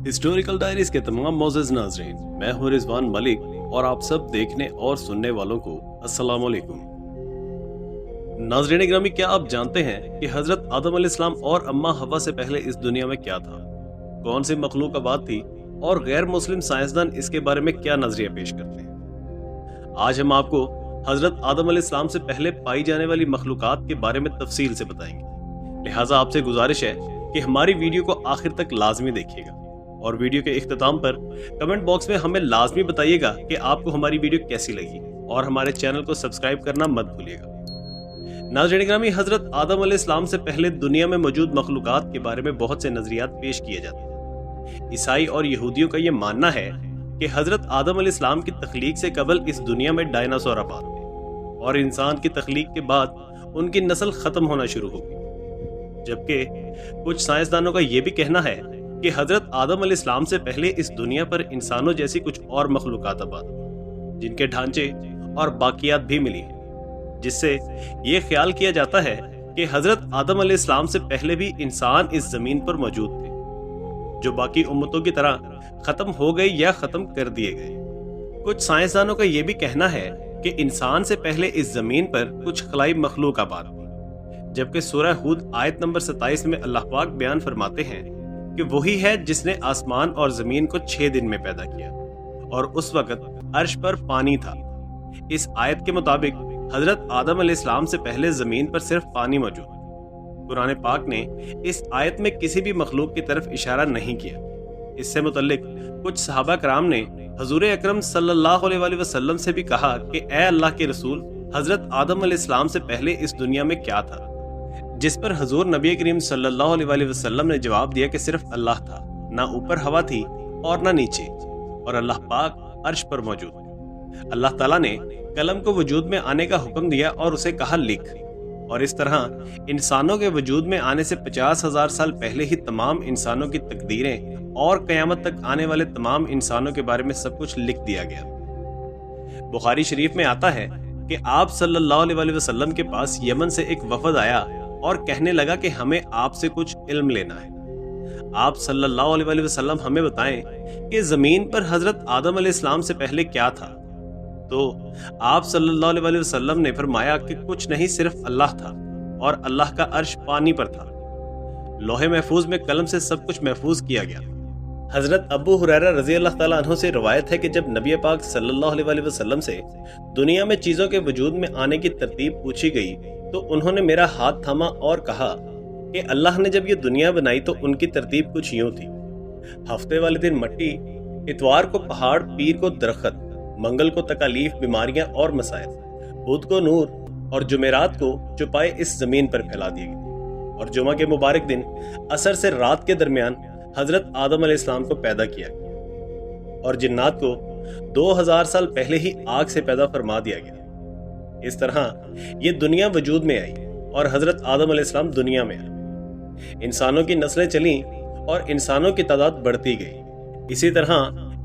Historical diaries के तमाम मोअज़्ज़ज़ नाज़रीन, मैं हूं रिजवान मलिक और आप सब देखने और सुनने वालों को अस्सलाम वालेकुम। नाज़रीन गिरामी, क्या आप जानते हैं कि हजरत आदम अलैहिस्सलाम और अम्मा हवा से पहले इस दुनिया में क्या था, कौन सी मखलूक़ात थी और गैर मुस्लिम साइंसदान इसके बारे में क्या नजरिया पेश करते हैं। आज हम आपको हजरत आदम अलैहिस्सलाम से पहले पाई जाने वाली मखलूक़ात के बारे में तफसील से बताएंगे। लिहाजा आपसे गुजारिश है कि हमारी वीडियो को आखिर तक लाजमी देखिएगा और वीडियो के इख्तिताम पर कमेंट बॉक्स में हमें लाजमी बताइएगा कि आपको हमारी वीडियो कैसी लगी और हमारे चैनल को सब्सक्राइब करना मत भूलिएगा। नाज़रीन गिरामी, हजरत आदम अलैहिस्सलाम से पहले दुनिया में मौजूद मखलूक़ात के बारे में बहुत से नजरियात पेश किए जाते हैं। ईसाई और यहूदियों का यह मानना है कि हजरत आदम अलैहिस्सलाम की तख्लीक से कबल इस दुनिया में डायनासोर आबाद थे और इंसान की तख्लीक के बाद उनकी नस्ल खत्म होना शुरू हो गई। जबकि कुछ साइंसदानों का यह भी कहना है कि हजरत आदम अलैहिस्सलाम से पहले इस दुनिया पर इंसानों जैसी कुछ और मखलूक़ात आबाद हुई, जिनके ढांचे और बाकियात भी मिली हैं, जिससे ये ख्याल किया जाता है कि हजरत आदम अलैहिस्सलाम से पहले भी इंसान इस जमीन पर मौजूद थे, जो बाकी उम्मतों की तरह खत्म हो गए या खत्म कर दिए गए। कुछ साइंसदानों का यह भी कहना है कि इंसान से पहले इस जमीन पर कुछ खलाई मखलूक आबाद थी, जबकि सूरह हूद आयत नंबर 27 में अल्लाह पाक बयान फरमाते हैं कि वही है जिसने आसमान और जमीन को 6 दिन में पैदा किया और उस वक्त अर्श पर पानी था। इस आयत के मुताबिक हजरत आदम अलैहिस्सलाम से पहले जमीन पर सिर्फ पानी मौजूद था। कुरान पाक ने इस आयत में किसी भी मखलूक की तरफ इशारा नहीं किया। इससे मुतल्लिक कुछ सहाबा कराम ने हजूर अकरम सल्लल्लाहु अलैहि वसल्लम से भी कहा कि ए अल्लाह के रसूल, हजरत आदम अलैहिस्सलाम से पहले इस दुनिया में क्या था, जिस पर हजूर नबी करीम सल्लल्लाहु अलैहि वसल्लम ने जवाब दिया कि सिर्फ अल्लाह था, ना ऊपर हवा थी और ना नीचे, और अल्लाह पाक अर्श पर मौजूद थे। अल्लाह ताला ने कलम को वजूद में आने का हुक्म दिया और उसे कहा लिख, और इस तरह इंसानों के वजूद में आने से 50,000 साल पहले ही तमाम इंसानों की तकदीरें और क़यामत तक आने वाले तमाम इंसानों के बारे में सब कुछ लिख दिया गया। बुखारी शरीफ में आता है कि आप सल्लल्लाहु अलैहि वसल्लम के पास यमन से एक वफद आया और कहने लगा कि हमें आपसे कुछ इल्म लेना है। आप सल्लल्लाहु अलैहि वसल्लम हमें बताएं कि जमीन पर हजरत आदम अलैहिस्सलाम से पहले क्या था। तो आप सल्लल्लाहु अलैहि वसल्लम ने फरमाया कि कुछ नहीं, सिर्फ अल्लाह था और अल्लाह का अर्श पानी पर था। लोहे महफूज में कलम से सब कुछ महफूज किया गया। हजरत अबू हुरैरा रजी अल्लाह ताला अन्हु से रवायत है कि जब नबी पाक सल्लल्लाहु अलैहि वसल्लम से दुनिया में चीजों के वजूद में आने की तरतीब पूछी गई तो उन्होंने मेरा हाथ थामा और कहा कि अल्लाह ने जब ये दुनिया बनाई तो उनकी तरतीब कुछ यूं थी: हफ्ते वाले दिन मट्टी, इतवार को पहाड़, पीर को दरख्त, मंगल को तकालीफ, बीमारियां और मसाइल, बुध को नूर और जुमेरात को चुपाए इस जमीन पर फैला दिए गए, और जुमा के मुबारक दिन असर से रात के दरमियान हजरत आदम अलैहिस्सलाम को पैदा किया गया, और जिन्नात को 2000 साल पहले ही आग से पैदा फरमा दिया गया। इस तरह ये दुनिया वजूद में आई और हजरत आदम अलैहिस्सलाम दुनिया में आए। इंसानों की नस्लें चली और इंसानों की तादाद बढ़ती गई। इसी तरह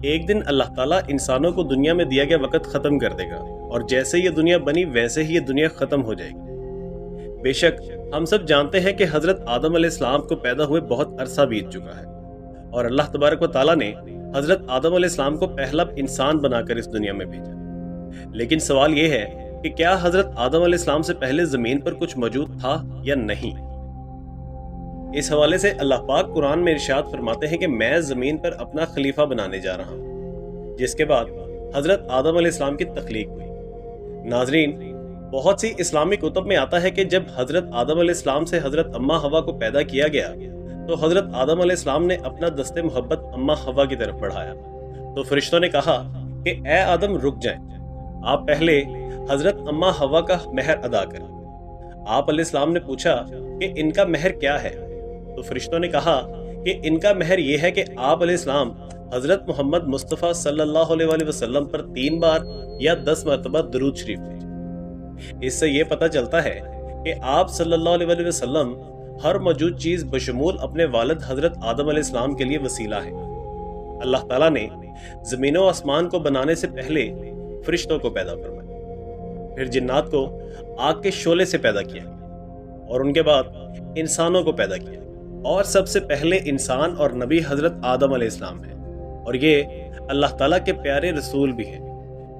एक दिन अल्लाह ताला इंसानों को दुनिया में दिया गया वक्त खत्म कर देगा और जैसे ये दुनिया बनी वैसे ही ये दुनिया खत्म हो जाएगी। बेशक हम सब जानते हैं कि हजरत आदम अलैहिस्सलाम को पैदा हुए बहुत अरसा बीत चुका है और अल्लाह तबारक व तआला ने हजरत आदम अलैहिस्सलाम को पहला इंसान बनाकर इस दुनिया में भेजा। लेकिन सवाल यह है कि क्या हजरत आदम अलैहिस्सलाम से पहले जमीन पर कुछ मौजूद था या नहीं। इस हवाले से अल्लाह पाक कुरान में इरशाद फरमाते हैं कि मैं जमीन पर अपना खलीफा बनाने जा रहा हूँ, जिसके बाद हजरत आदम अलैहिस्सलाम की तख्लीक हुई। नाजरीन, बहुत सी इस्लामी कुतुब में आता है कि जब हजरत आदम अलैहिस्सलाम से हजरत अम्मा हवा को पैदा किया गया तो हजरत आदम अलैहिस्सलाम ने अपना दस्ते मोहब्बत अम्मा हवा की तरफ बढ़ाया तो फरिश्तों ने कहा कि ए आदम रुक जाएं, आप पहले हजरत अम्मा हवा का महर अदा करें। आप अलैहिस्सलाम ने पूछा कि इनका महर क्या है, तो फरिश्तों ने कहा कि इनका महर यह है कि आप अलैहिस्सलाम हजरत मोहम्मद मुस्तफ़ा सल्लल्लाहु अलैहि वसल्लम पर 3 बार या 10 मरतबा दरूद शरीफ भेजें। इससे यह पता चलता है कि आप सल्लल्लाहु अलैहि वसल्लम हर मौजूद चीज बशमूल अपने वालिद हजरत आदम अलैहिस्सलाम के लिए वसीला है। अल्लाह ताला ने जमीन व आसमान को बनाने से पहले फरिश्तों को पैदा करवाया, फिर जिन्नात को आग के शोले से पैदा किया और उनके बाद इंसानों को पैदा किया اور سب سے پہلے انسان اور نبی حضرت آدم علیہ السلام ہیں، اور یہ اللہ تعالیٰ کے پیارے رسول بھی ہیں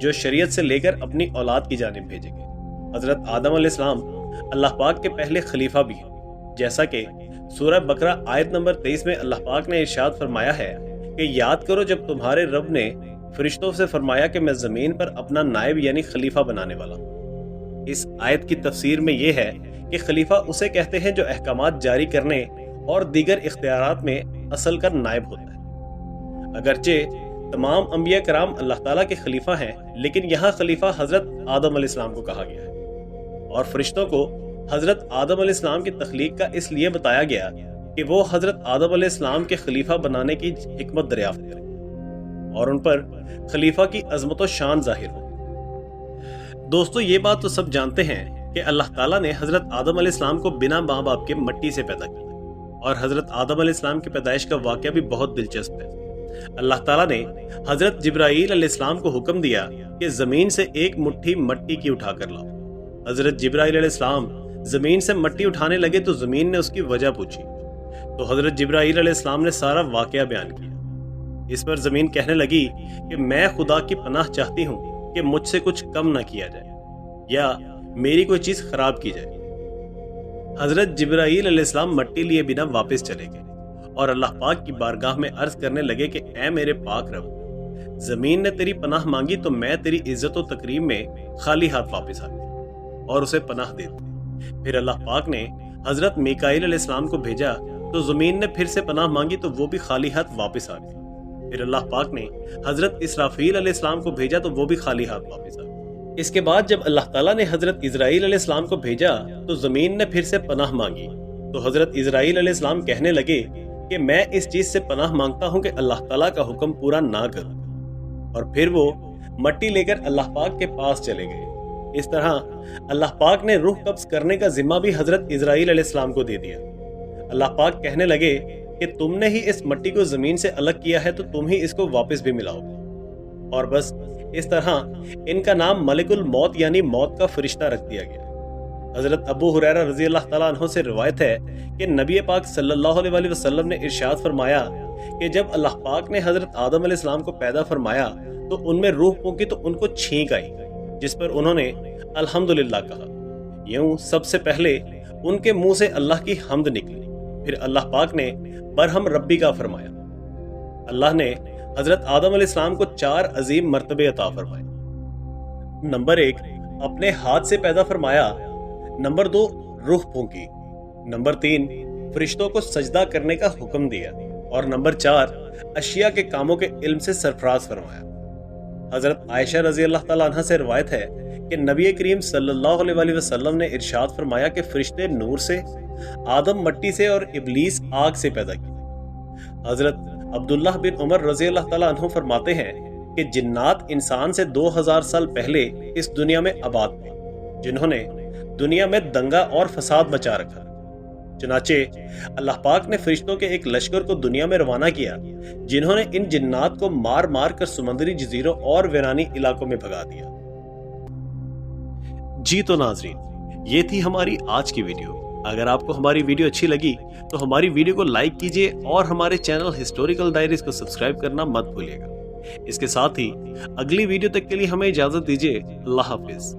جو شریعت سے لے کر اپنی اولاد کی جانب بھیجے گئے۔ حضرت آدم علیہ السلام اللہ پاک کے پہلے خلیفہ بھی ہیں، جیسا کہ سورہ بقرہ آیت نمبر 23 میں اللہ پاک نے ارشاد فرمایا ہے کہ یاد کرو جب تمہارے رب نے فرشتوں سے فرمایا کہ میں زمین پر اپنا نائب یعنی خلیفہ بنانے والا ہوں۔ اس آیت کی تفسیر میں یہ ہے کہ خلیفہ اسے کہتے ہیں جو احکامات جاری کرنے اور دیگر اختیارات میں اصل کا نائب ہوتا ہے۔ اگرچہ تمام انبیاء کرام اللہ تعالیٰ کے خلیفہ ہیں، لیکن یہاں خلیفہ حضرت آدم علیہ السلام کو کہا گیا ہے، اور فرشتوں کو حضرت آدم علیہ السلام کی تخلیق کا اس لیے بتایا گیا کہ وہ حضرت آدم علیہ السلام کے خلیفہ بنانے کی حکمت دریافت کریں اور ان پر خلیفہ کی عظمت و شان ظاہر ہو۔ دوستو، یہ بات تو سب جانتے ہیں کہ اللہ تعالیٰ نے حضرت آدم علیہ السلام کو بنا ماں باپ کے مٹی سے پیدا کیا، اور حضرت آدم علیہ السلام کی پیدائش کا واقعہ بھی بہت دلچسپ ہے۔ اللہ تعالیٰ نے حضرت جبرائیل علیہ السلام کو حکم دیا کہ زمین سے ایک مٹھی مٹی کی اٹھا کر لاؤ۔ حضرت جبرائیل علیہ السلام زمین سے مٹی اٹھانے لگے تو زمین نے اس کی وجہ پوچھی، تو حضرت جبرائیل علیہ السلام نے سارا واقعہ بیان کیا۔ اس پر زمین کہنے لگی کہ میں خدا کی پناہ چاہتی ہوں کہ مجھ سے کچھ کم نہ کیا جائے یا میری کوئی چیز خراب کی جائے۔ حضرت جبرائیل علیہ السلام مٹی لیے بنا واپس چلے گئے اور اللہ پاک کی بارگاہ میں عرض کرنے لگے کہ اے میرے پاک رب، زمین نے تیری پناہ مانگی تو میں تیری عزت و تکریم میں خالی ہاتھ واپس آ گیا اور اسے پناہ دے دی۔ پھر اللہ پاک نے حضرت میکائیل علیہ السلام کو بھیجا تو زمین نے پھر سے پناہ مانگی تو وہ بھی خالی ہاتھ واپس آ گئی۔ پھر اللہ پاک نے حضرت اسرافیل علیہ السلام کو بھیجا تو وہ بھی خالی ہاتھ واپس آ گئی۔ اس کے بعد جب اللہ تعالیٰ نے حضرت اسرائیل علیہ السلام کو بھیجا تو زمین نے پھر سے پناہ مانگی، تو حضرت اسرائیل علیہ السلام کہنے لگے کہ میں اس چیز سے پناہ مانگتا ہوں کہ اللہ تعالیٰ کا حکم پورا نہ کروں، اور پھر وہ مٹی لے کر اللہ پاک کے پاس چلے گئے۔ اس طرح اللہ پاک نے روح قبض کرنے کا ذمہ بھی حضرت اسرائیل علیہ السلام کو دے دیا۔ اللہ پاک کہنے لگے کہ تم نے ہی اس مٹی کو زمین سے الگ کیا ہے تو تم ہی اس کو واپس بھی ملاؤ گے، اور بس اس طرح ان کا نام ملک الموت یعنی موت کا فرشتہ رکھ دیا گیا۔ حضرت ابو ہریرہ رضی اللہ تعالیٰ عنہ سے روایت ہے کہ نبی پاک صلی اللہ علیہ وسلم نے ارشاد فرمایا کہ جب اللہ پاک نے حضرت آدم علیہ السلام کو پیدا فرمایا تو ان میں روح پھونکی تو ان کو چھینک آئی، جس پر انہوں نے الحمدللہ کہا۔ یوں سب سے پہلے ان کے منہ سے اللہ کی حمد نکلی، پھر اللہ پاک نے برہم ربی کا فرمایا۔ اللہ نے حضرت آدم علیہ السلام کو 4 عظیم مرتبے عطا فرمائے۔ نمبر 1، اپنے ہاتھ سے پیدا فرمایا۔ نمبر 2، روح پھونکی۔ نمبر 3، فرشتوں کو سجدہ کرنے کا حکم دیا، اور نمبر 4، اشیاء کے کاموں کے علم سے سرفراز فرمایا۔ حضرت عائشہ رضی اللہ تعالیٰ عنہ سے روایت ہے کہ نبی کریم صلی اللہ علیہ وسلم نے ارشاد فرمایا کہ فرشتے نور سے، آدم مٹی سے اور ابلیس آگ سے پیدا کیے۔ حضرت عبداللہ بن عمر رضی اللہ تعالیٰ عنہ فرماتے ہیں کہ جنات انسان سے 2000 سال پہلے اس دنیا میں آباد تھے، جنہوں نے دنیا میں دنگا اور فساد بچا رکھا۔ چنانچہ اللہ پاک نے فرشتوں کے ایک لشکر کو دنیا میں روانہ کیا، جنہوں نے ان جنات کو مار مار کر سمندری جزیروں اور ویرانی علاقوں میں بھگا دیا۔ جی تو ناظرین، یہ تھی ہماری آج کی ویڈیو۔ اگر آپ کو ہماری ویڈیو اچھی لگی تو ہماری ویڈیو کو لائک کیجیے اور ہمارے چینل ہسٹوریکل ڈائریز کو سبسکرائب کرنا مت بھولیے گا۔ اس کے ساتھ ہی اگلی ویڈیو تک کے لیے ہمیں اجازت دیجیے۔ اللہ حافظ۔